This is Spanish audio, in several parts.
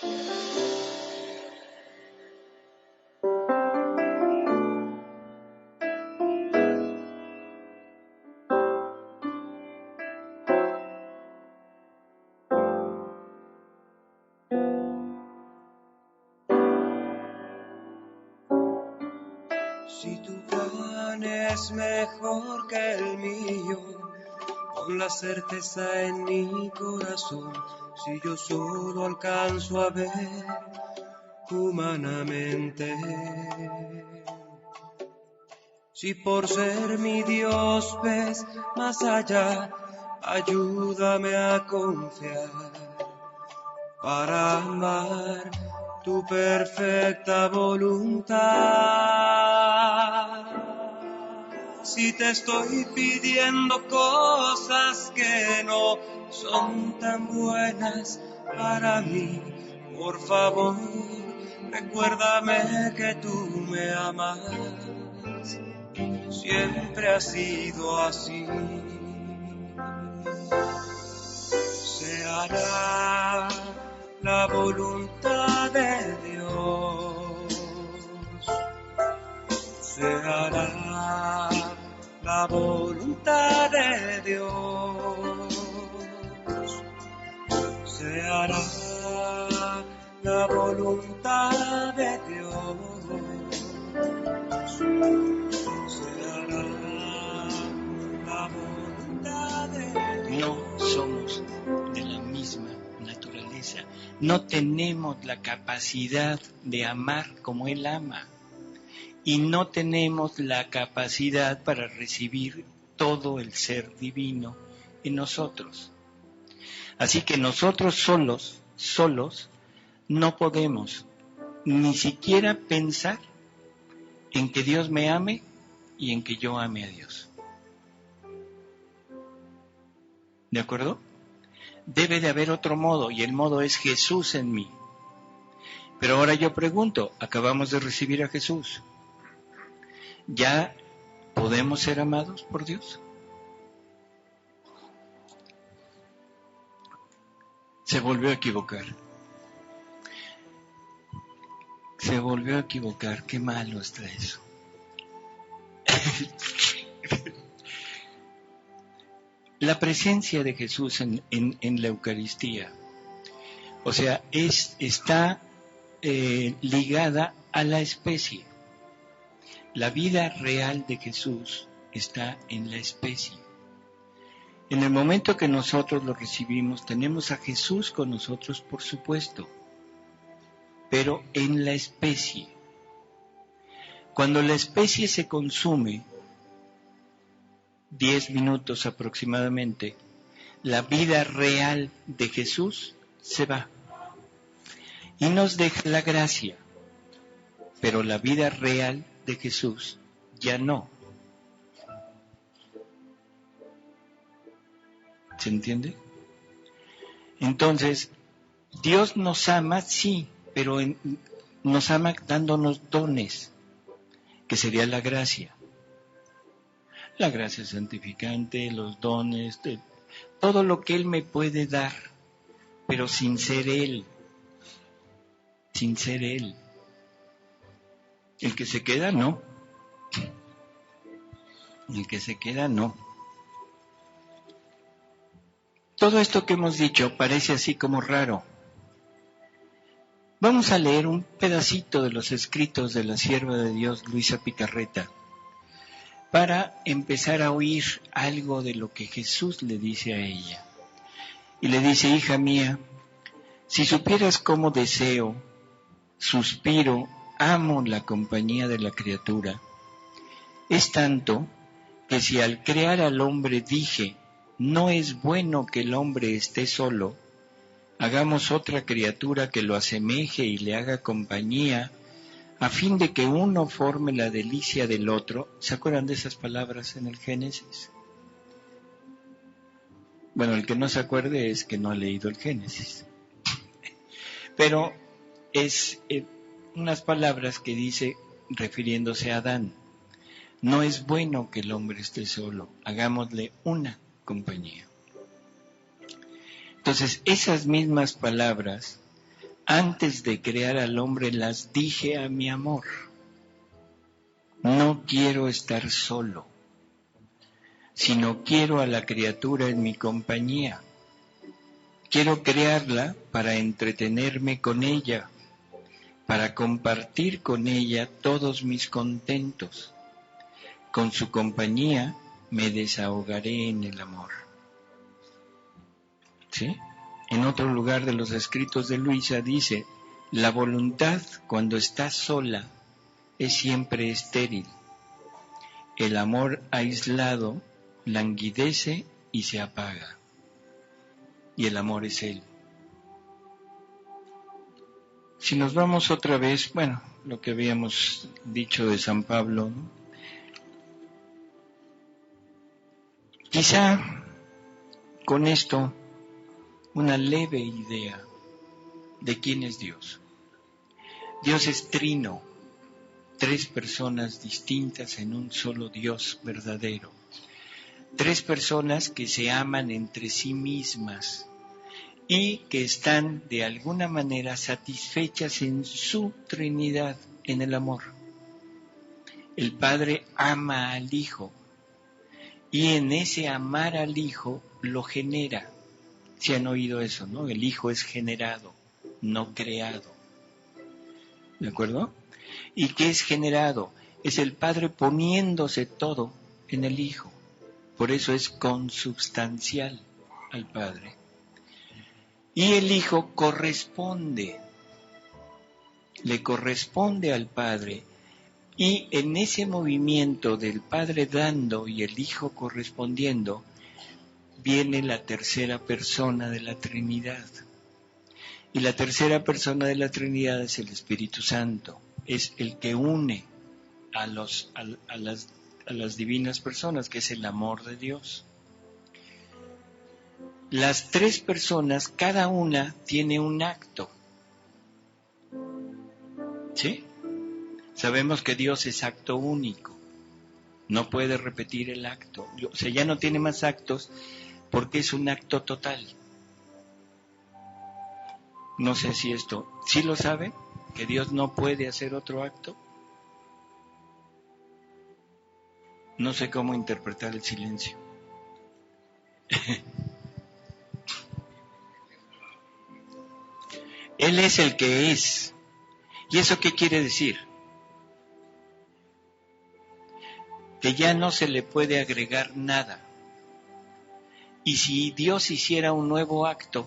Si tu plan es mejor que el mío, pon la certeza en mi corazón. Si yo solo alcanzo a ver humanamente, si por ser mi Dios ves más allá, ayúdame a confiar para amar tu perfecta voluntad. Si te estoy pidiendo cosas que no son tan buenas para mí, por favor, recuérdame que tú me amas. Siempre ha sido así. Se hará la voluntad de Dios. Se hará la voluntad de Dios. Se hará la voluntad de Dios. Se hará la voluntad de Dios. No somos de la misma naturaleza. No tenemos la capacidad de amar como Él ama. Y no tenemos la capacidad para recibir todo el ser divino en nosotros. Así que nosotros solos, no podemos ni siquiera pensar en que Dios me ame y en que yo ame a Dios. ¿De acuerdo? Debe de haber otro modo, y el modo es Jesús en mí. Pero ahora yo pregunto, acabamos de recibir a Jesús. ¿Ya podemos ser amados por Dios? Se volvió a equivocar. Se volvió a equivocar. Qué malo está eso. La presencia de Jesús en la Eucaristía, o sea, está ligada a la especie. La vida real de Jesús está en la especie. En el momento que nosotros lo recibimos, tenemos a Jesús con nosotros, por supuesto, pero en la especie. Cuando la especie se consume, 10 minutos aproximadamente, la vida real de Jesús se va y nos deja la gracia, pero la vida real de Jesús ya no. ¿Se entiende? Entonces, Dios nos ama, sí, pero nos ama dándonos dones, que sería la gracia. La gracia santificante, los dones, todo lo que Él me puede dar, pero sin ser Él. Sin ser Él. El que se queda, no. El que se queda, no. Todo esto que hemos dicho parece así como raro. Vamos a leer un pedacito de los escritos de la sierva de Dios, Luisa Picarreta, para empezar a oír algo de lo que Jesús le dice a ella. Y le dice: hija mía, si supieras cómo deseo, suspiro, amo la compañía de la criatura, es tanto que si al crear al hombre dije, no es bueno que el hombre esté solo, hagamos otra criatura que lo asemeje y le haga compañía, a fin de que uno forme la delicia del otro. ¿Se acuerdan de esas palabras en el Génesis? Bueno, el que no se acuerde es que no ha leído el Génesis. Pero es unas palabras que dice refiriéndose a Adán. No es bueno que el hombre esté solo, hagámosle una compañía. Entonces, esas mismas palabras Antes de crear al hombre las dije a mi amor. No quiero estar solo, sino quiero a la criatura en mi compañía. Quiero crearla para entretenerme con ella, para compartir con ella todos mis contentos. Con su compañía me desahogaré en el amor. ¿Sí? En otro lugar de los escritos de Luisa dice, la voluntad cuando está sola es siempre estéril. El amor aislado languidece y se apaga. Y el amor es Él. Si nos vamos otra vez, bueno, lo que habíamos dicho de San Pablo, ¿no? Quizá con esto una leve idea de quién es Dios. Dios es trino, tres personas distintas en un solo Dios verdadero. Tres personas que se aman entre sí mismas y que están de alguna manera satisfechas en su Trinidad, en el amor. El Padre ama al Hijo y en ese amar al Hijo lo genera. Si han oído eso, ¿no? El Hijo es generado, no creado. ¿De acuerdo? ¿Y qué es generado? Es el Padre poniéndose todo en el Hijo. Por eso es consubstancial al Padre. Y el Hijo corresponde, le corresponde al Padre. Y en ese movimiento del Padre dando y el Hijo correspondiendo, viene la tercera persona de la Trinidad. Y la tercera persona de la Trinidad es el Espíritu Santo. Es el que une a las divinas personas, que es el amor de Dios. Las tres personas, cada una tiene un acto. ¿Sí? Sabemos que Dios es acto único. No puede repetir el acto. O sea, ya no tiene más actos porque es un acto total. No sé si esto, ¿sí lo sabe? ¿Que Dios no puede hacer otro acto? No sé cómo interpretar el silencio. Él es el que es. ¿Y eso qué quiere decir? Que ya no se le puede agregar nada. Y si Dios hiciera un nuevo acto,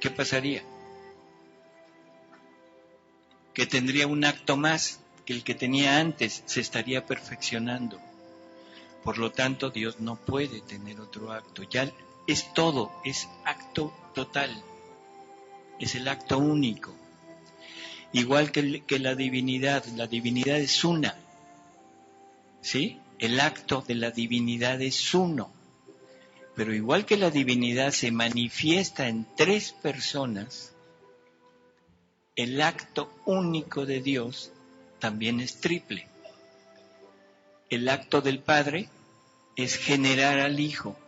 ¿qué pasaría? Que tendría un acto más que el que tenía antes, se estaría perfeccionando. Por lo tanto, Dios no puede tener otro acto. Ya es todo, es acto total. Es el acto único. Igual que la divinidad es una. ¿Sí? El acto de la divinidad es uno. Pero igual que la divinidad se manifiesta en tres personas, el acto único de Dios también es triple. El acto del Padre es generar al Hijo.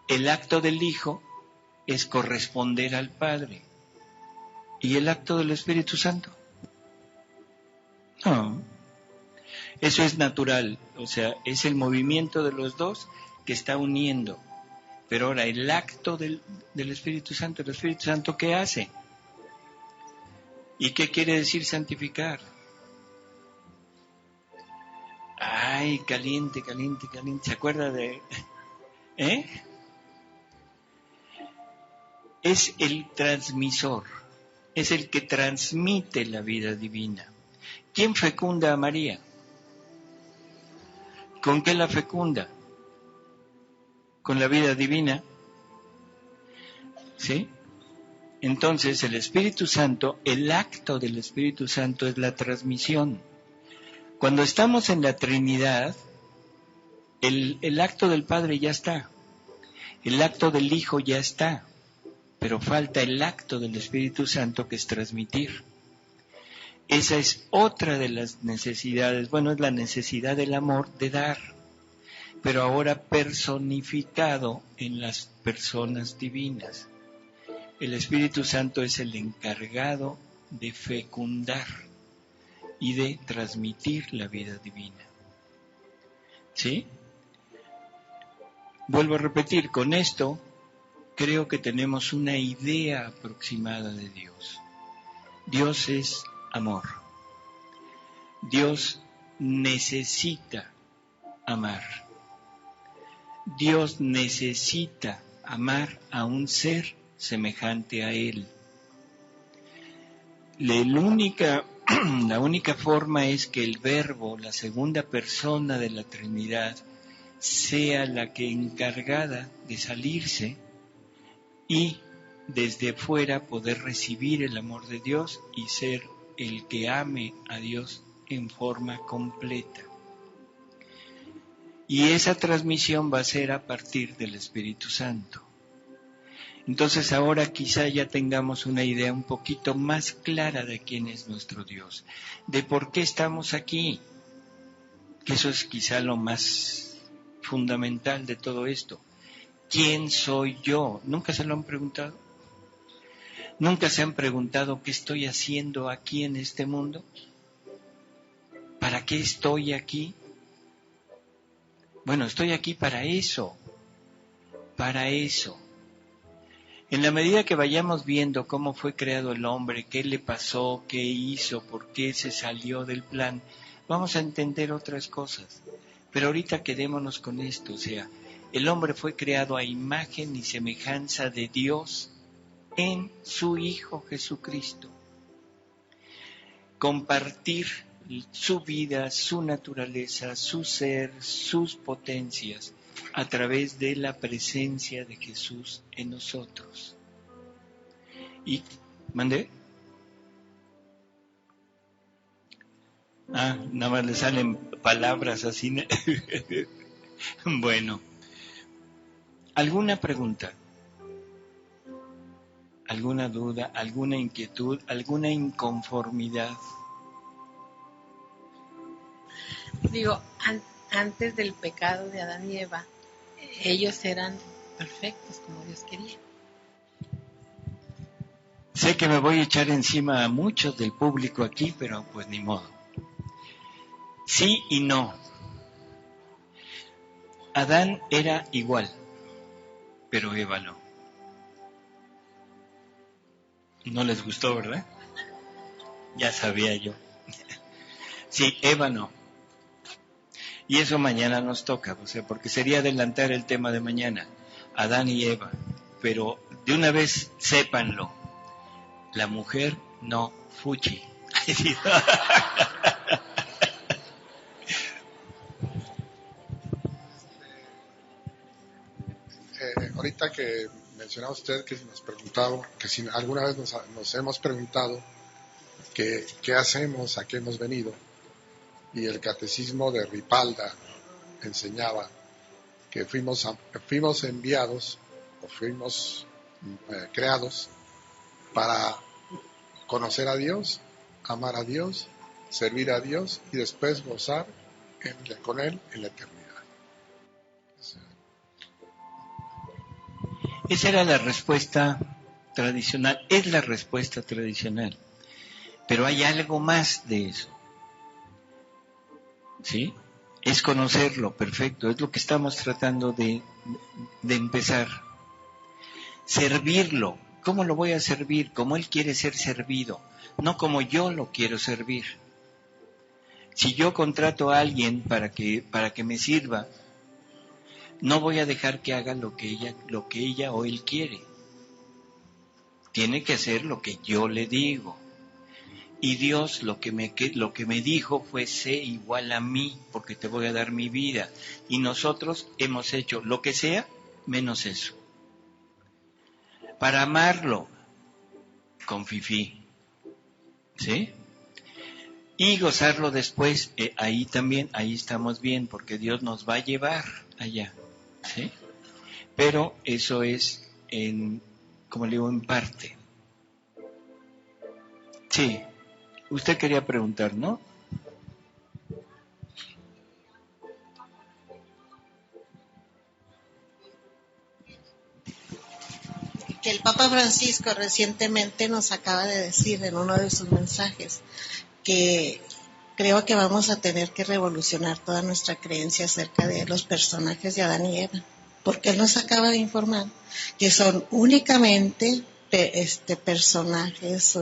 El acto del Hijo es corresponder al Padre. ¿Y el acto del Espíritu Santo? No. Eso es natural, o sea, es el movimiento de los dos que está uniendo. Pero ahora, el acto del Espíritu Santo, ¿el Espíritu Santo qué hace? ¿Y qué quiere decir santificar? Ay, caliente. ¿Se acuerda de...? Es el transmisor, es el que transmite la vida divina. ¿Quién fecunda a María? ¿Con qué la fecunda? Con la vida divina. ¿Sí? Entonces el Espíritu Santo, el acto del Espíritu Santo es la transmisión. Cuando estamos en la Trinidad, el acto del Padre ya está, el acto del Hijo ya está, pero falta el acto del Espíritu Santo, que es transmitir. Esa es otra de las necesidades, bueno, es la necesidad del amor de dar, pero ahora personificado en las personas divinas. El Espíritu Santo es el encargado de fecundar y de transmitir la vida divina. ¿Sí? Vuelvo a repetir, con esto creo que tenemos una idea aproximada de Dios. Dios es amor. Dios necesita amar. Dios necesita amar a un ser semejante a Él. La única forma es que el Verbo, la segunda persona de la Trinidad, sea la que encargada de salirse y desde fuera poder recibir el amor de Dios y ser el que ame a Dios en forma completa. Y esa transmisión va a ser a partir del Espíritu Santo. Entonces ahora quizá ya tengamos una idea un poquito más clara de quién es nuestro Dios, de por qué estamos aquí, que eso es quizá lo más fundamental de todo esto. ¿Quién soy yo? ¿Nunca se lo han preguntado? ¿Nunca se han preguntado qué estoy haciendo aquí en este mundo? ¿Para qué estoy aquí? Bueno, estoy aquí para eso. En la medida que vayamos viendo cómo fue creado el hombre, qué le pasó, qué hizo, por qué se salió del plan, vamos a entender otras cosas. Pero ahorita quedémonos con esto, o sea, el hombre fue creado a imagen y semejanza de Dios en su Hijo Jesucristo. Compartir su vida, su naturaleza, su ser, sus potencias, a través de la presencia de Jesús en nosotros. Y, ¿mandé? Nada más le salen palabras así. Bueno, ¿alguna pregunta? ¿Alguna duda? ¿Alguna inquietud? ¿Alguna inconformidad? Digo, antes del pecado de Adán y Eva, ellos eran perfectos como Dios quería. Sé que me voy a echar encima a muchos del público aquí, pero pues ni modo. Sí y no. Adán era igual, pero Eva no. No les gustó, ¿verdad? Ya sabía yo. Sí, Eva no. Y eso mañana nos toca, o sea, porque sería adelantar el tema de mañana, Adán y Eva. Pero de una vez sépanlo, la mujer no fuchi. Ahorita que mencionaba usted que nos preguntaba, que si alguna vez nos hemos preguntado qué hacemos, a qué hemos venido, y el catecismo de Ripalda enseñaba que fuimos enviados o fuimos creados para conocer a Dios, amar a Dios, servir a Dios y después gozar con Él en la eternidad. Esa era la respuesta tradicional, es la respuesta tradicional, pero hay algo más de eso, ¿sí? Es conocerlo, perfecto, es lo que estamos tratando de empezar. Servirlo, ¿cómo lo voy a servir? Como Él quiere ser servido, no como yo lo quiero servir. Si yo contrato a alguien para que me sirva, no voy a dejar que haga lo que ella o él quiere. Tiene que hacer lo que yo le digo. Y Dios lo que me dijo fue: sé igual a mí, porque te voy a dar mi vida. Y nosotros hemos hecho lo que sea, menos eso. Para amarlo, con fifí. ¿Sí? Y gozarlo después, ahí estamos bien, porque Dios nos va a llevar allá. ¿Sí? Pero eso es como le digo, en parte. Sí, usted quería preguntar, ¿no? que el Papa Francisco recientemente nos acaba de decir en uno de sus mensajes que creo que vamos a tener que revolucionar toda nuestra creencia acerca de los personajes de Adán y Eva, porque él nos acaba de informar que son únicamente personajes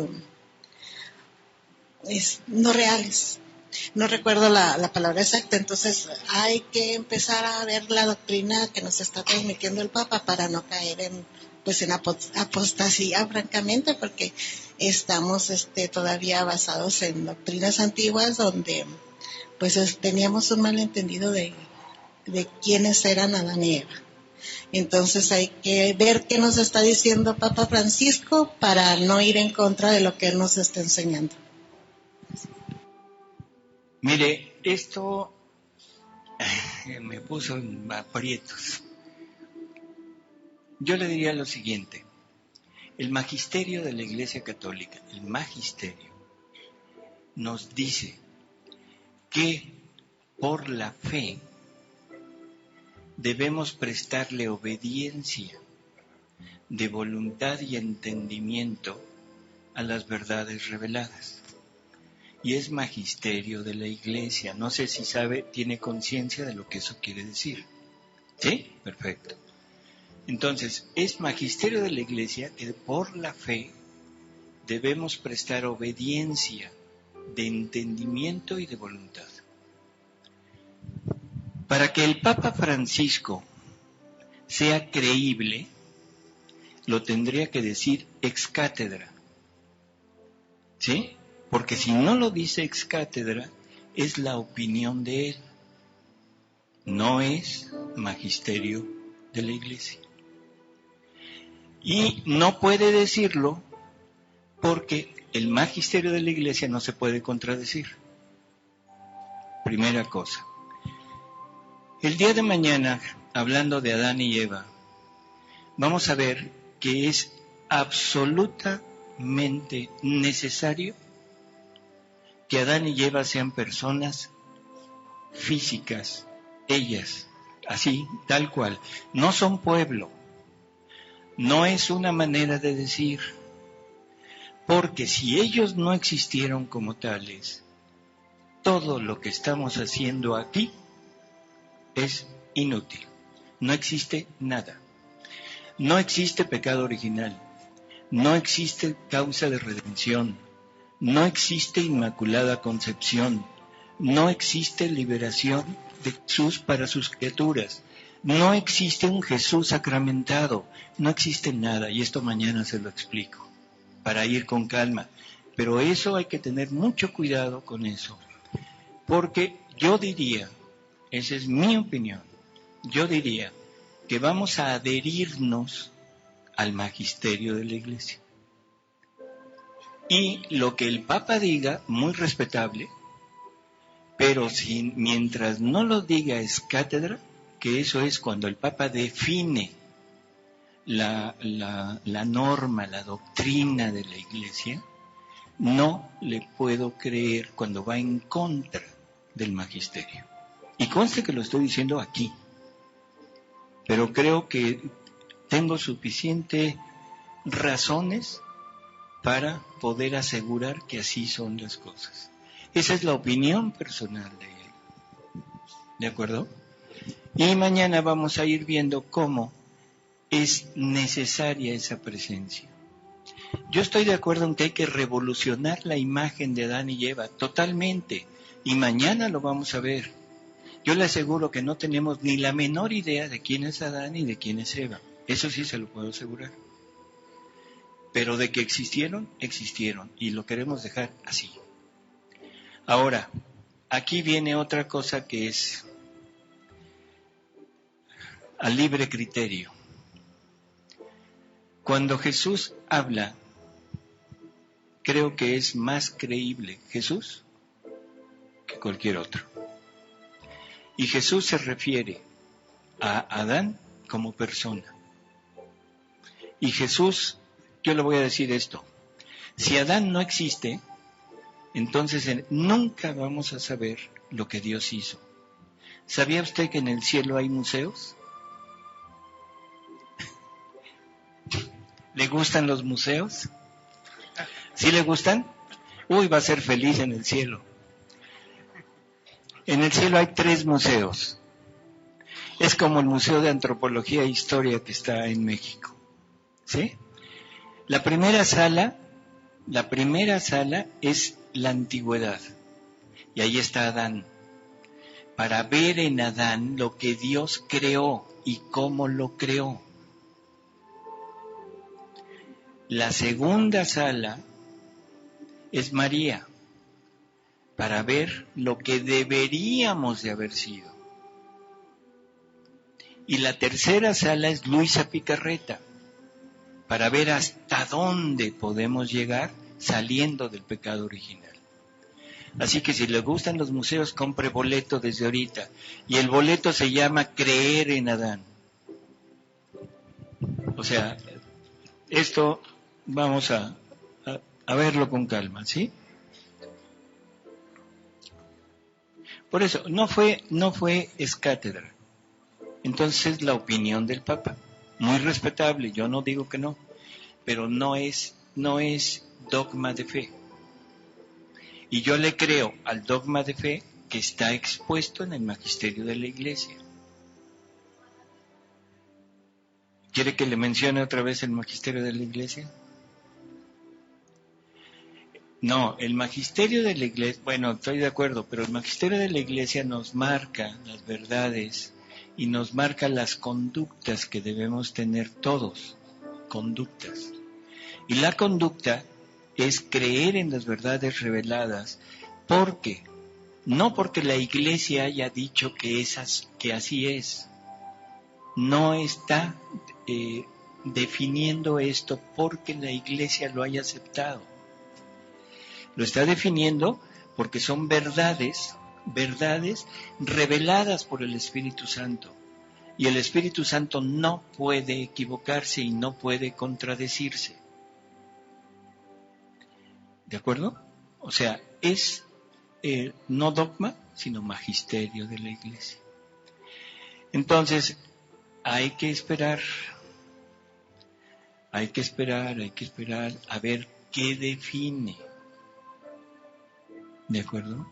no reales. No recuerdo la palabra exacta, entonces hay que empezar a ver la doctrina que nos está transmitiendo el Papa para no caer en apostasía, francamente, porque estamos todavía basados en doctrinas antiguas donde pues teníamos un malentendido de quiénes eran Adán y Eva. Entonces hay que ver qué nos está diciendo Papa Francisco para no ir en contra de lo que él nos está enseñando. Mire, esto me puso en aprietos. Yo le diría lo siguiente: el magisterio de la Iglesia Católica, el magisterio, nos dice que por la fe debemos prestarle obediencia de voluntad y entendimiento a las verdades reveladas. Y es magisterio de la Iglesia. No sé si sabe, tiene conciencia de lo que eso quiere decir. ¿Sí? Perfecto. Entonces, es magisterio de la Iglesia que por la fe debemos prestar obediencia de entendimiento y de voluntad. Para que el Papa Francisco sea creíble, lo tendría que decir ex cátedra. ¿Sí? Porque si no lo dice ex cátedra, es la opinión de él. No es magisterio de la Iglesia. Y no puede decirlo porque el magisterio de la Iglesia no se puede contradecir. Primera cosa. El día de mañana, hablando de Adán y Eva, vamos a ver que es absolutamente necesario que Adán y Eva sean personas físicas, ellas, así, tal cual. No son pueblo, no es una manera de decir, porque si ellos no existieron como tales, todo lo que estamos haciendo aquí es inútil. No existe nada. No existe pecado original, no existe causa de redención, no existe inmaculada concepción, no existe liberación de Jesús para sus criaturas, no existe un Jesús sacramentado, no existe nada, y esto mañana se lo explico, para ir con calma. Pero eso hay que tener mucho cuidado con eso, porque yo diría, esa es mi opinión, yo diría que vamos a adherirnos al magisterio de la Iglesia. Y lo que el Papa diga, muy respetable, pero mientras no lo diga ex cátedra, que eso es cuando el Papa define la norma, la doctrina de la Iglesia, no le puedo creer cuando va en contra del magisterio. Y conste que lo estoy diciendo aquí, pero creo que tengo suficientes razones para poder asegurar que así son las cosas. Esa es la opinión personal de él. ¿De acuerdo? Y mañana vamos a ir viendo cómo es necesaria esa presencia. Yo estoy de acuerdo en que hay que revolucionar la imagen de Adán y Eva totalmente, y mañana lo vamos a ver. Yo le aseguro que no tenemos ni la menor idea de quién es Adán y de quién es Eva. Eso sí se lo puedo asegurar. Pero de que existieron, existieron, y lo queremos dejar así. Ahora, aquí viene otra cosa que es al libre criterio. Cuando Jesús habla, creo que es más creíble Jesús que cualquier otro. Y Jesús se refiere a Adán como persona. Y Jesús, yo le voy a decir esto, si Adán no existe, entonces nunca vamos a saber lo que Dios hizo. ¿Sabía usted que en el cielo hay museos? ¿Le gustan los museos? ¿Sí le gustan? Uy, va a ser feliz en el cielo. En el cielo hay 3 museos. Es como el Museo de Antropología e Historia que está en México. ¿Sí? La primera sala es la antigüedad. Y ahí está Adán. Para ver en Adán lo que Dios creó y cómo lo creó. La segunda sala es María, para ver lo que deberíamos de haber sido. Y la tercera sala es Luisa Picarreta, para ver hasta dónde podemos llegar saliendo del pecado original. Así que si le gustan los museos, compre boleto desde ahorita. Y el boleto se llama Creer en Adán. O sea, esto vamos a verlo con calma, ¿sí? Por eso, no fue escátedra. Entonces, la opinión del Papa, muy respetable, yo no digo que no, pero no es dogma de fe. Y yo le creo al dogma de fe que está expuesto en el magisterio de la Iglesia. ¿Quiere que le mencione otra vez el magisterio de la Iglesia? No, el magisterio de la Iglesia, bueno, estoy de acuerdo, pero el magisterio de la Iglesia nos marca las verdades y nos marca las conductas que debemos tener todos, conductas. Y la conducta es creer en las verdades reveladas, no porque la Iglesia haya dicho que así es, no está definiendo esto porque la Iglesia lo haya aceptado. Lo está definiendo porque son verdades reveladas por el Espíritu Santo. Y el Espíritu Santo no puede equivocarse y no puede contradecirse. ¿De acuerdo? O sea, es no dogma, sino magisterio de la Iglesia. Entonces, hay que esperar a ver qué define. ¿De acuerdo?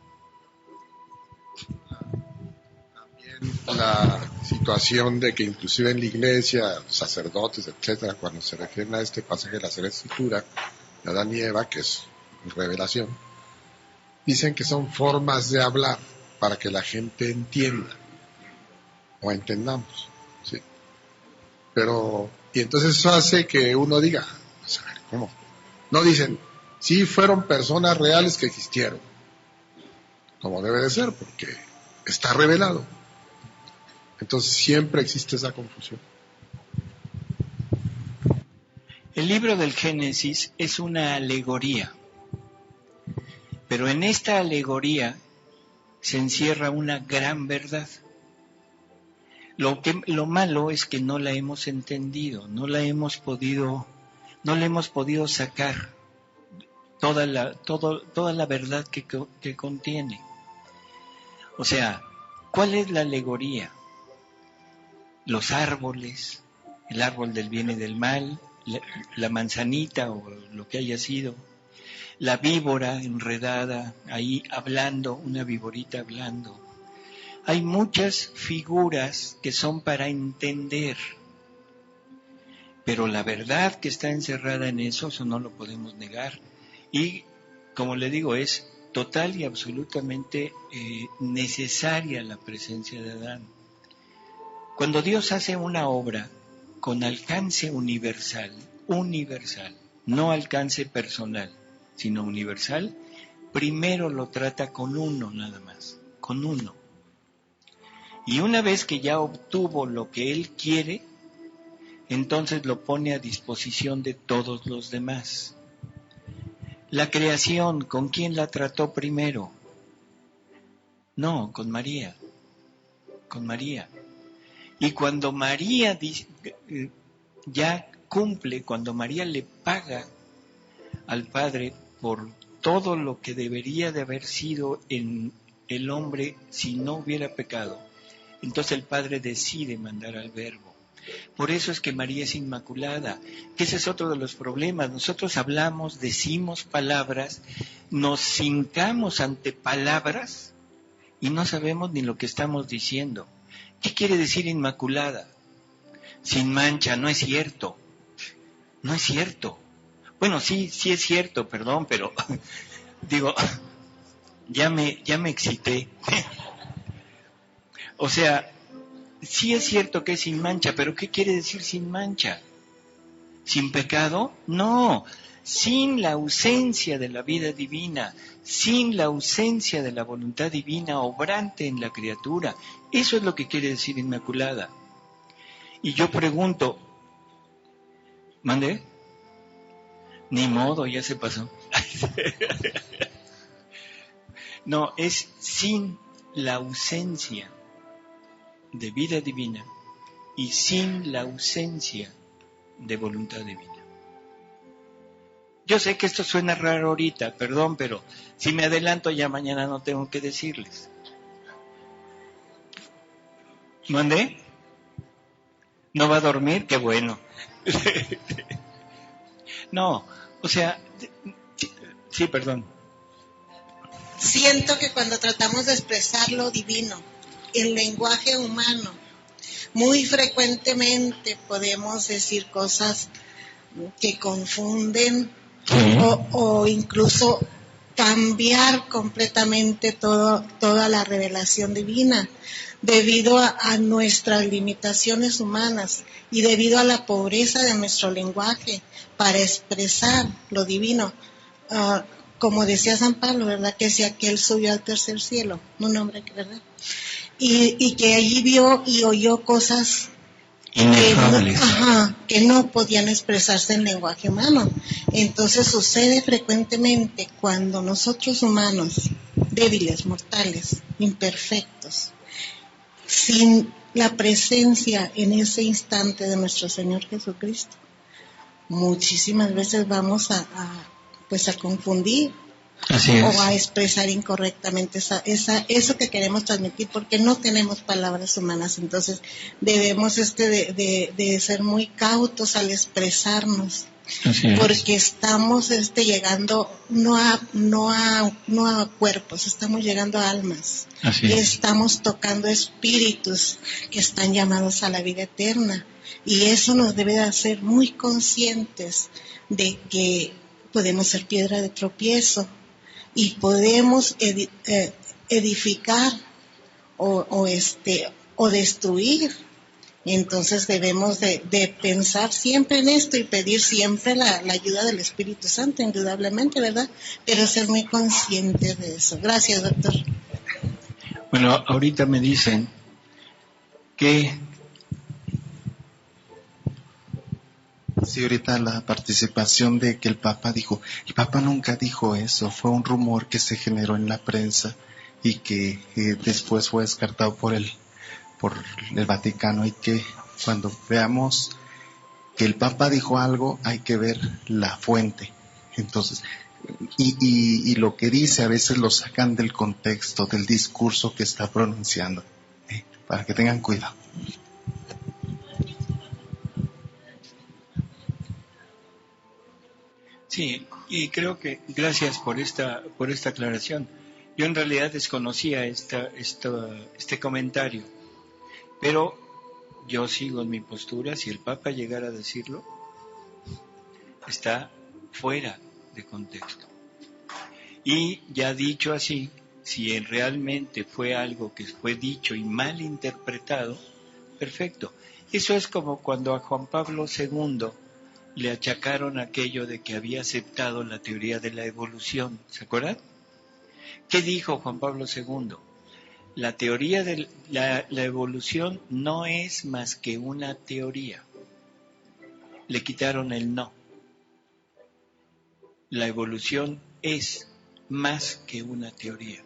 También la situación de que inclusive en la iglesia, sacerdotes, etcétera, cuando se refieren a este pasaje de la Sagrada Escritura, de Adán y Eva, que es revelación, dicen que son formas de hablar para que la gente entienda o entendamos, ¿sí? Pero, y entonces eso hace que uno diga, pues a ver, ¿cómo? No dicen, sí fueron personas reales que existieron, como debe de ser, porque está revelado. Entonces siempre existe esa confusión. El libro del Génesis es una alegoría, pero en esta alegoría se encierra una gran verdad. Lo malo es que no la hemos entendido, no le hemos podido sacar toda la verdad que contiene. O sea, ¿cuál es la alegoría? Los árboles, el árbol del bien y del mal, la manzanita o lo que haya sido, la víbora enredada ahí hablando, una víborita hablando. Hay muchas figuras que son para entender, pero la verdad que está encerrada en eso no lo podemos negar. Y, como le digo, es total y absolutamente necesaria la presencia de Adán. Cuando Dios hace una obra con alcance universal, no alcance personal, sino universal, primero lo trata con uno nada más, con uno. Y una vez que ya obtuvo lo que Él quiere, entonces lo pone a disposición de todos los demás. La creación, ¿con quién la trató primero? No, con María. Y cuando María ya cumple, cuando María le paga al Padre por todo lo que debería de haber sido en el hombre si no hubiera pecado, entonces el Padre decide mandar al Verbo. Por eso es que María es inmaculada, que ese es otro de los problemas. Nosotros hablamos, decimos palabras, nos hincamos ante palabras y no sabemos ni lo que estamos diciendo. ¿Qué quiere decir inmaculada? Sin mancha, no es cierto. No es cierto. Bueno, sí es cierto, perdón, pero digo, ya me excité. O sea, sí es cierto que es sin mancha, pero ¿qué quiere decir sin mancha? ¿Sin pecado? No, sin la ausencia de la vida divina, sin la ausencia de la voluntad divina obrante en la criatura. Eso es lo que quiere decir inmaculada. Y yo pregunto, ¿mande? Ni modo, ya se pasó. No, es sin la ausencia de vida divina y sin la ausencia de voluntad divina. Yo sé que esto suena raro ahorita, perdón, pero si me adelanto ya mañana no tengo que decirles. ¿Mandé? ¿No va a dormir? Qué bueno. No, o sea, sí, perdón. Siento que cuando tratamos de expresar lo divino, el lenguaje humano, muy frecuentemente podemos decir cosas que confunden o incluso cambiar completamente toda la revelación divina debido a nuestras limitaciones humanas y debido a la pobreza de nuestro lenguaje para expresar lo divino. Como decía San Pablo, ¿verdad? Que si aquel subió al tercer cielo, un hombre, ¿verdad? Y que allí vio y oyó cosas que no podían expresarse en lenguaje humano. Entonces sucede frecuentemente cuando nosotros humanos, débiles, mortales, imperfectos, sin la presencia en ese instante de nuestro Señor Jesucristo, muchísimas veces vamos a confundir o a expresar incorrectamente eso que queremos transmitir, porque no tenemos palabras humanas. Entonces debemos de ser muy cautos al expresarnos, porque estamos llegando no a cuerpos, estamos llegando a almas, y estamos tocando espíritus que están llamados a la vida eterna, y eso nos debe de hacer muy conscientes de que podemos ser piedra de tropiezo y podemos edificar o destruir. Entonces debemos de pensar siempre en esto y pedir siempre la ayuda del Espíritu Santo, indudablemente, ¿verdad? Pero ser muy conscientes de eso. Gracias, doctor. Bueno, ahorita me dicen que... Sí, ahorita la participación de que el Papa nunca dijo eso, fue un rumor que se generó en la prensa y que después fue descartado por el Vaticano, y que cuando veamos que el Papa dijo algo hay que ver la fuente. Entonces, y lo que dice a veces lo sacan del contexto, del discurso que está pronunciando, para que tengan cuidado. Sí, y creo que gracias por esta aclaración. Yo en realidad desconocía este comentario, pero yo sigo en mi postura. Si el Papa llegara a decirlo, está fuera de contexto. Y ya dicho así, si realmente fue algo que fue dicho y mal interpretado, perfecto. Eso es como cuando a Juan Pablo II le achacaron aquello de que había aceptado la teoría de la evolución. ¿Se acuerdan? ¿Qué dijo Juan Pablo II? La teoría de la evolución no es más que una teoría. Le quitaron el no. La evolución es más que una teoría.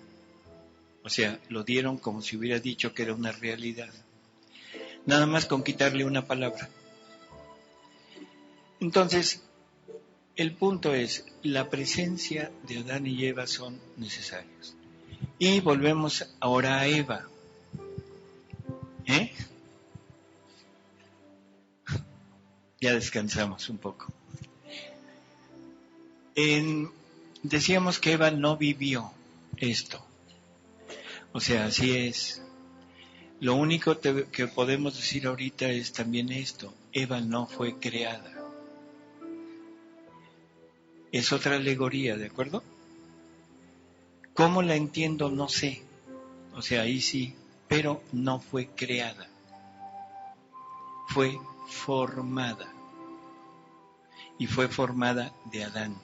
O sea, lo dieron como si hubiera dicho que era una realidad. Nada más con quitarle una palabra. Entonces, el punto es, la presencia de Adán y Eva son necesarios. Y volvemos ahora a Eva. ya descansamos un poco. Decíamos que Eva no vivió esto. O sea, así es. Lo único que podemos decir ahorita es también esto. Eva no fue creada. Es otra alegoría, ¿de acuerdo? ¿Cómo la entiendo? No sé. O sea, ahí sí. Pero no fue creada. Fue formada. Y fue formada de Adán.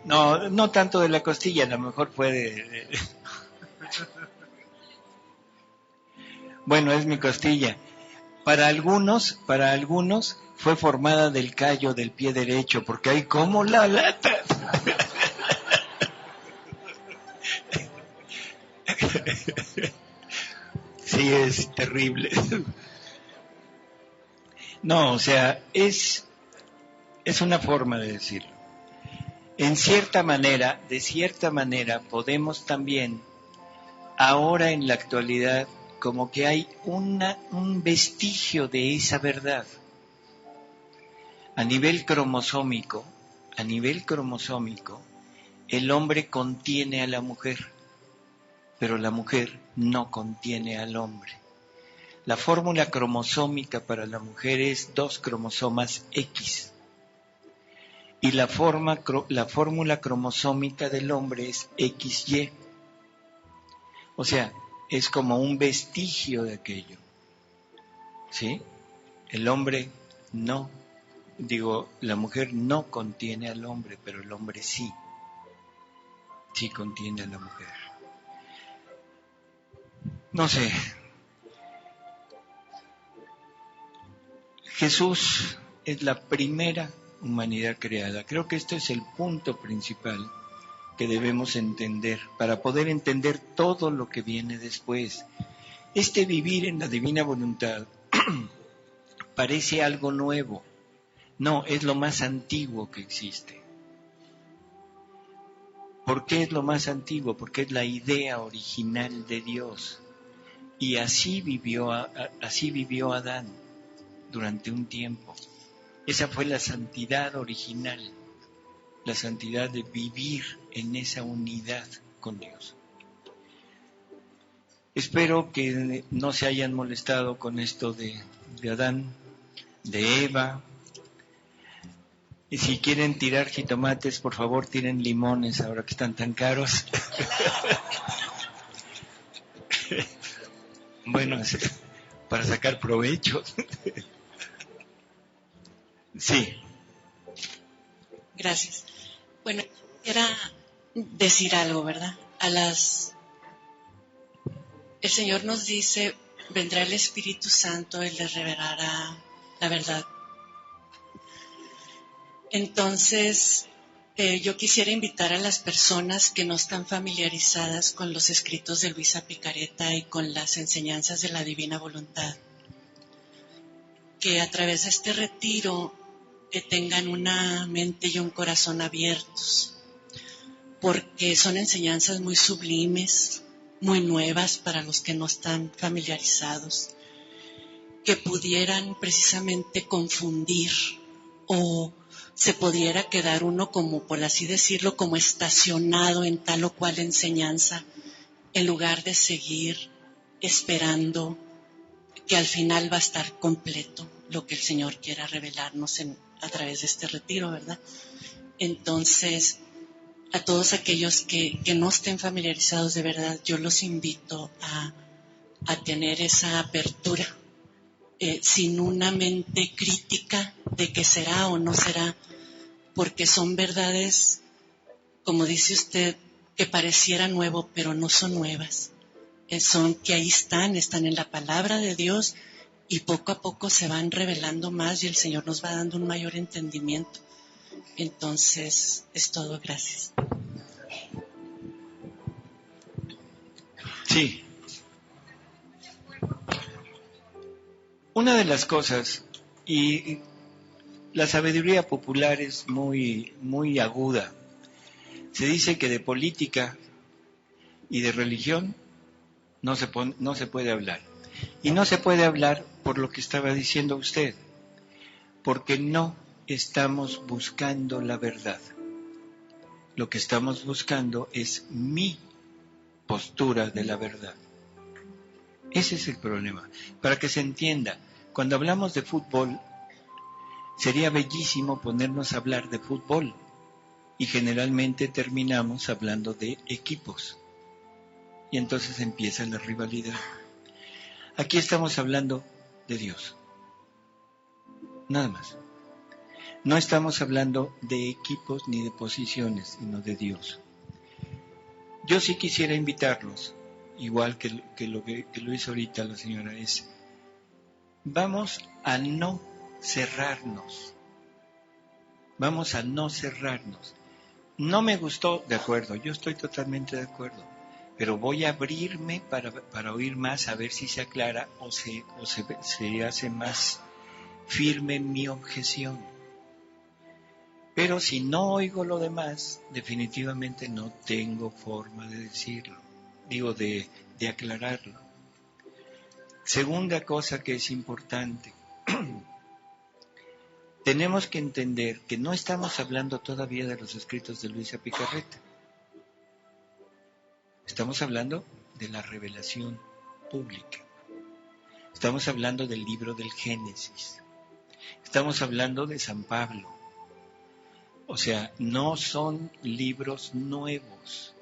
No tanto de la costilla, a lo mejor fue de... Bueno, es mi costilla. Para algunos fue formada del callo del pie derecho, porque hay como la lata. Sí, es terrible. No, o sea, es una forma de decirlo. En cierta manera, de cierta manera, podemos también, ahora en la actualidad, como que hay un vestigio de esa verdad. A nivel cromosómico, el hombre contiene a la mujer, pero la mujer no contiene al hombre. La fórmula cromosómica para la mujer es 2 cromosomas X. Y la fórmula cromosómica del hombre es XY. O sea, es como un vestigio de aquello. ¿Sí? El hombre no, la mujer no contiene al hombre, pero el hombre sí. Sí contiene a la mujer. No sé. Jesús es la primera humanidad creada. Creo que este es el punto principal que debemos entender para poder entender todo lo que viene después. Este vivir en la divina voluntad parece algo nuevo. No, es lo más antiguo que existe. ¿Por qué es lo más antiguo? Porque es la idea original de Dios. Y así vivió Adán durante un tiempo. Esa fue la santidad original, la santidad de vivir en esa unidad con Dios. Espero que no se hayan molestado con esto de Adán, de Eva. Y si quieren tirar jitomates, por favor tiren limones ahora que están tan caros. Bueno, para sacar provecho. Sí. Gracias. Bueno, quisiera decir algo, ¿verdad? El Señor nos dice, vendrá el Espíritu Santo, Él les revelará la verdad. Entonces, yo quisiera invitar a las personas que no están familiarizadas con los escritos de Luisa Picaretta y con las enseñanzas de la Divina Voluntad, que a través de este retiro que tengan una mente y un corazón abiertos, porque son enseñanzas muy sublimes, muy nuevas para los que no están familiarizados, que pudieran precisamente confundir o se pudiera quedar uno como, por así decirlo, como estacionado en tal o cual enseñanza, en lugar de seguir esperando que al final va a estar completo lo que el Señor quiera revelarnos a través de este retiro, ¿verdad? Entonces, a todos aquellos que no estén familiarizados de verdad, yo los invito a tener esa apertura, sin una mente crítica de que será o no será, porque son verdades, como dice usted, que pareciera nuevo, pero no son nuevas. Son que ahí están en la palabra de Dios y poco a poco se van revelando más y el Señor nos va dando un mayor entendimiento. Entonces, es todo. Gracias. Sí. Una de las cosas, y la sabiduría popular es muy, muy aguda, se dice que de política y de religión no se puede hablar. Y no se puede hablar por lo que estaba diciendo usted, porque no estamos buscando la verdad. Lo que estamos buscando es mi postura de la verdad. Ese es el problema. Para que se entienda, cuando hablamos de fútbol, sería bellísimo ponernos a hablar de fútbol y generalmente terminamos hablando de equipos. Y entonces empieza la rivalidad. Aquí estamos hablando de Dios. Nada más. No estamos hablando de equipos ni de posiciones, sino de Dios. Yo sí quisiera invitarlos, igual que lo hizo ahorita la señora, es vamos a no cerrarnos. Vamos a no cerrarnos. No me gustó, de acuerdo, yo estoy totalmente de acuerdo, pero voy a abrirme para oír más, a ver si se aclara o se hace más firme mi objeción. Pero si no oigo lo demás, definitivamente no tengo forma de decirlo, de aclararlo. Segunda cosa que es importante, tenemos que entender que no estamos hablando todavía de los escritos de Luisa Picarreta. Estamos hablando de la revelación pública. Estamos hablando del libro del Génesis. Estamos hablando de San Pablo. O sea, no son libros nuevos.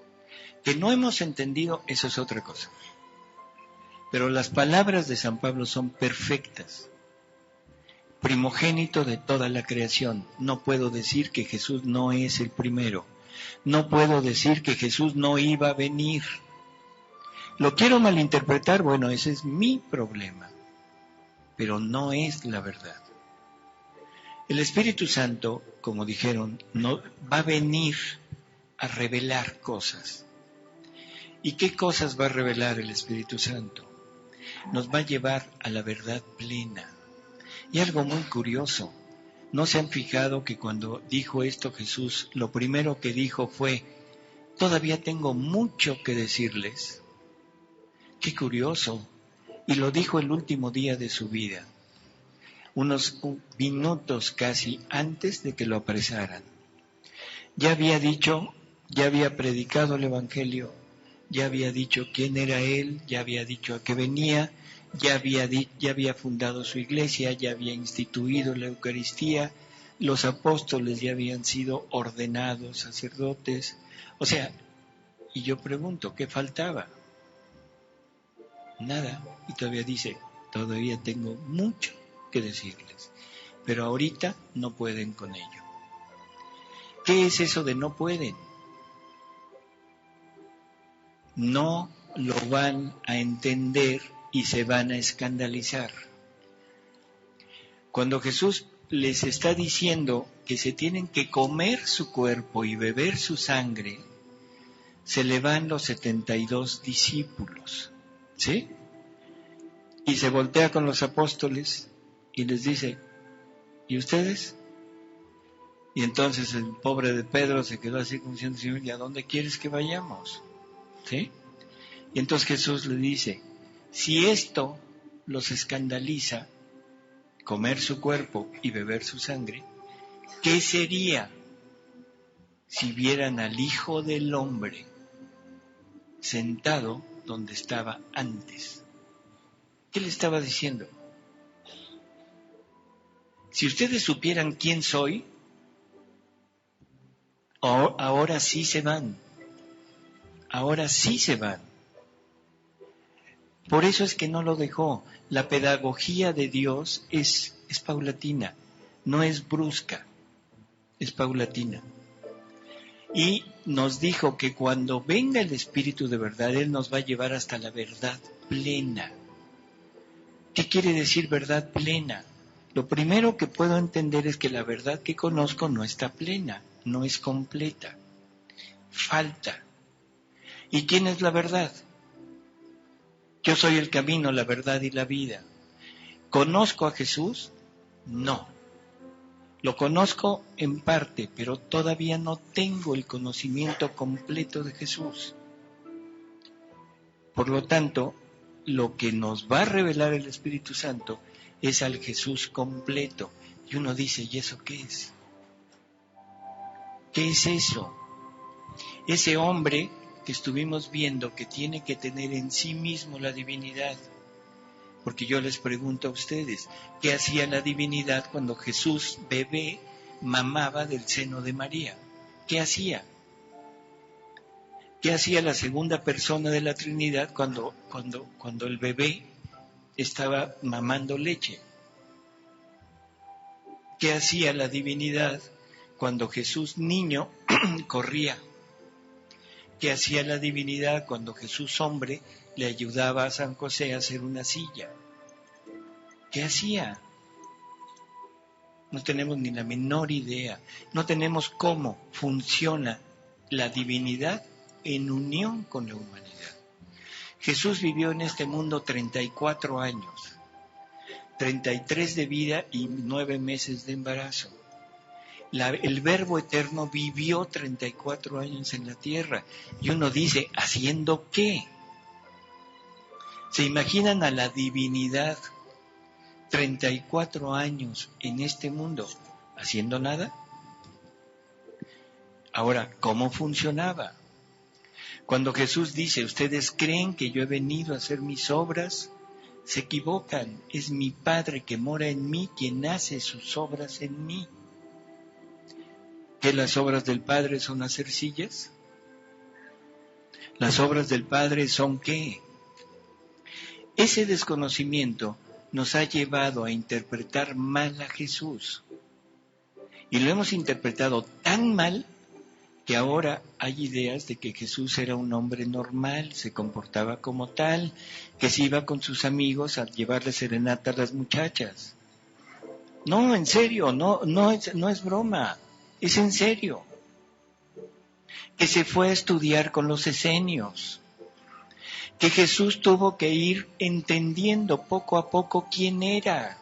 Que no hemos entendido, eso es otra cosa. Pero las palabras de San Pablo son perfectas. Primogénito de toda la creación. No puedo decir que Jesús no es el primero. No puedo decir que Jesús no iba a venir. ¿Lo quiero malinterpretar? Bueno, ese es mi problema. Pero no es la verdad. El Espíritu Santo, como dijeron, no va a venir a revelar cosas. ¿Y qué cosas va a revelar el Espíritu Santo? Nos va a llevar a la verdad plena. Y algo muy curioso, ¿no se han fijado que cuando dijo esto Jesús, lo primero que dijo fue, todavía tengo mucho que decirles? Qué curioso. Y lo dijo el último día de su vida, unos minutos casi antes de que lo apresaran. Ya había dicho, ya había predicado el Evangelio, ya había dicho quién era él, ya había dicho a qué venía, ya había fundado su iglesia, ya había instituido la Eucaristía, los apóstoles ya habían sido ordenados sacerdotes. O sea, y yo pregunto, ¿qué faltaba? Nada. Y todavía dice, todavía tengo mucho que decirles, pero ahorita no pueden con ello. ¿Qué es eso de no pueden? No lo van a entender y se van a escandalizar. Cuando Jesús les está diciendo que se tienen que comer su cuerpo y beber su sangre, se le van los 72 discípulos, ¿sí? Y se voltea con los apóstoles y les dice, ¿y ustedes? Y entonces el pobre de Pedro se quedó así como diciendo, Señor, ¿y a dónde quieres que vayamos? ¿Sí? Y entonces Jesús le dice, si esto los escandaliza, comer su cuerpo y beber su sangre, ¿qué sería si vieran al Hijo del Hombre sentado donde estaba antes? ¿Qué le estaba diciendo? Si ustedes supieran quién soy, ahora sí se van. Ahora sí se van. Por eso es que no lo dejó. La pedagogía de Dios es paulatina, no es brusca, es paulatina. Y nos dijo que cuando venga el Espíritu de verdad, Él nos va a llevar hasta la verdad plena. ¿Qué quiere decir verdad plena? Lo primero que puedo entender es que la verdad que conozco no está plena, no es completa, falta. ¿Y quién es la verdad? Yo soy el camino, la verdad y la vida. ¿Conozco a Jesús? No. Lo conozco en parte, pero todavía no tengo el conocimiento completo de Jesús. Por lo tanto, lo que nos va a revelar el Espíritu Santo es al Jesús completo. Y uno dice, ¿y eso qué es? ¿Qué es eso? Ese hombre que estuvimos viendo que tiene que tener en sí mismo la divinidad. Porque yo les pregunto a ustedes, ¿qué hacía la divinidad cuando Jesús, bebé, mamaba del seno de María? ¿Qué hacía? ¿Qué hacía la segunda persona de la Trinidad cuando el bebé estaba mamando leche? ¿Qué hacía la divinidad cuando Jesús niño corría? ¿Qué hacía la divinidad cuando Jesús hombre le ayudaba a San José a hacer una silla? ¿Qué hacía? No tenemos ni la menor idea. No tenemos cómo funciona la divinidad en unión con la humanidad. Jesús vivió en este mundo 34 años, 33 de vida y 9 meses de embarazo. El Verbo Eterno vivió 34 años en la tierra. Y uno dice, ¿haciendo qué? ¿Se imaginan a la divinidad 34 años en este mundo haciendo nada? Ahora, ¿cómo funcionaba? Cuando Jesús dice, ¿ustedes creen que yo he venido a hacer mis obras? Se equivocan. Es mi Padre que mora en mí quien hace sus obras en mí. ¿Que las obras del Padre son hacer sillas? ¿Las obras del Padre son qué? Ese desconocimiento nos ha llevado a interpretar mal a Jesús. Y lo hemos interpretado tan mal que ahora hay ideas de que Jesús era un hombre normal, se comportaba como tal, que se iba con sus amigos a llevarle serenata a las muchachas. No, en serio, no es broma. Es en serio. Que se fue a estudiar con los esenios. Que Jesús tuvo que ir entendiendo poco a poco quién era.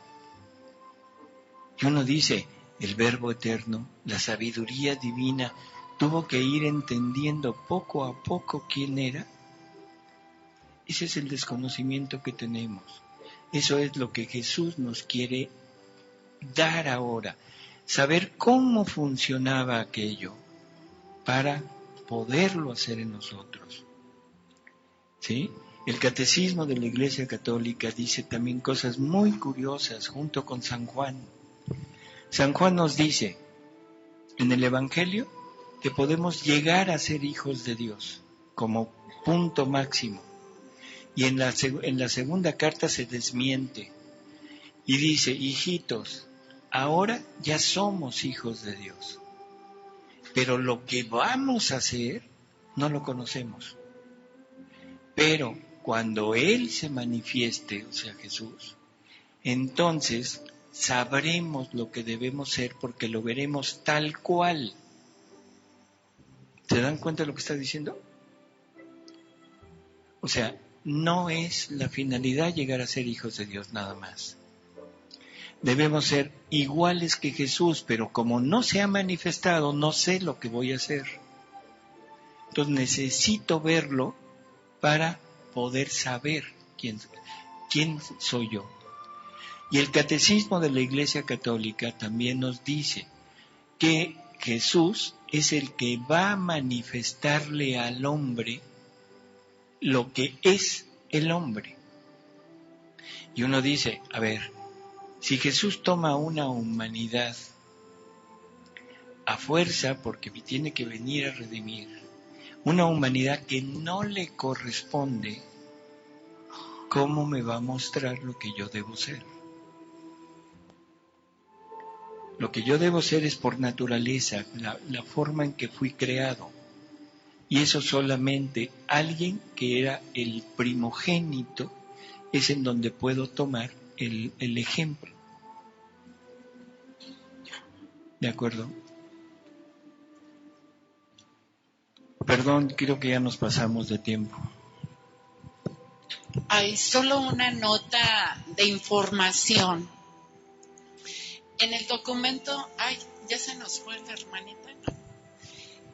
Y uno dice, el Verbo Eterno, la sabiduría divina, tuvo que ir entendiendo poco a poco quién era. Ese es el desconocimiento que tenemos. Eso es lo que Jesús nos quiere dar ahora. Saber cómo funcionaba aquello para poderlo hacer en nosotros. ¿Sí? El Catecismo de la Iglesia Católica dice también cosas muy curiosas junto con San Juan. San Juan nos dice en el Evangelio que podemos llegar a ser hijos de Dios como punto máximo. Y en la segunda carta se desmiente y dice, hijitos, ahora ya somos hijos de Dios, pero lo que vamos a hacer no lo conocemos. Pero cuando Él se manifieste, o sea Jesús, entonces sabremos lo que debemos ser porque lo veremos tal cual. ¿Se dan cuenta de lo que está diciendo? O sea, no es la finalidad llegar a ser hijos de Dios nada más. Debemos ser iguales que Jesús, pero como no se ha manifestado, no sé lo que voy a hacer. Entonces necesito verlo para poder saber quién soy yo. Y el Catecismo de la Iglesia Católica también nos dice que Jesús es el que va a manifestarle al hombre lo que es el hombre. Y uno dice, a ver, si Jesús toma una humanidad a fuerza porque tiene que venir a redimir, una humanidad que no le corresponde, ¿cómo me va a mostrar lo que yo debo ser? Lo que yo debo ser es por naturaleza, la forma en que fui creado. Y eso solamente alguien que era el primogénito es en donde puedo tomar el ejemplo. ¿De acuerdo? Perdón, creo que ya nos pasamos de tiempo. Hay solo una nota de información. En el documento, ya se nos fue la hermanita, ¿no?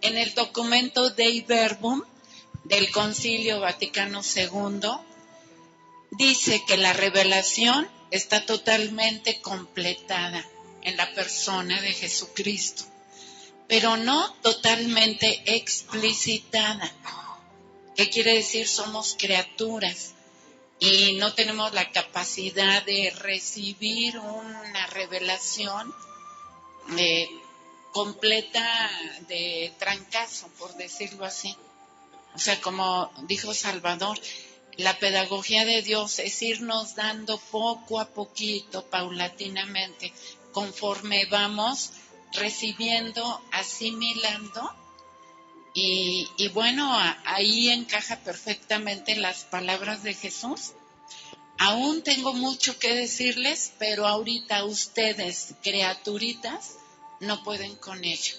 En el documento Dei Verbum del Concilio Vaticano II dice que la revelación está totalmente completada en la persona de Jesucristo, pero no totalmente explicitada. ¿Qué quiere decir? Somos criaturas y no tenemos la capacidad de recibir una revelación completa de trancazo, por decirlo así. O sea, como dijo Salvador, la pedagogía de Dios es irnos dando poco a poquito, paulatinamente, conforme vamos recibiendo, asimilando. Y bueno, ahí encaja perfectamente las palabras de Jesús. Aún tengo mucho que decirles, pero ahorita ustedes, criaturitas, no pueden con ello.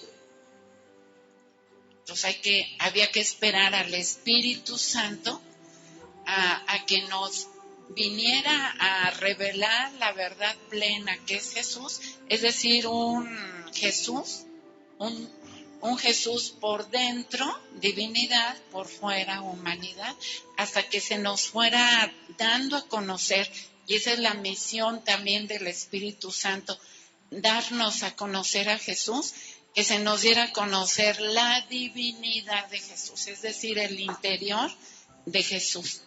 Entonces había que esperar al Espíritu Santo a que nos viniera a revelar la verdad plena que es Jesús, es decir, un Jesús por dentro, divinidad, por fuera, humanidad, hasta que se nos fuera dando a conocer, y esa es la misión también del Espíritu Santo, darnos a conocer a Jesús, que se nos diera a conocer la divinidad de Jesús, es decir, el interior de Jesús.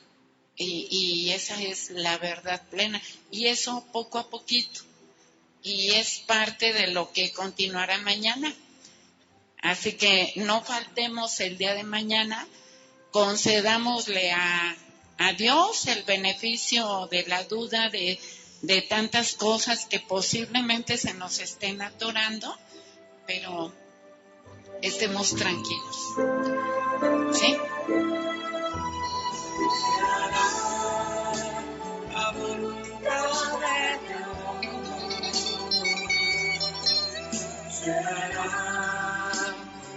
Y esa es la verdad plena. Y eso poco a poquito. Y es parte de lo que continuará mañana. Así que no faltemos el día de mañana. Concedámosle a Dios el beneficio de la duda de tantas cosas que posiblemente se nos estén atorando. Pero estemos tranquilos. ¿Sí? La voluntad de Dios se hará,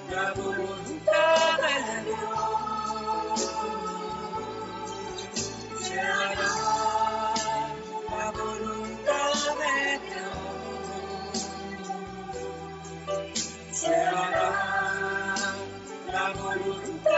la voluntad de Dios se hará, la voluntad de Dios se hará, la voluntad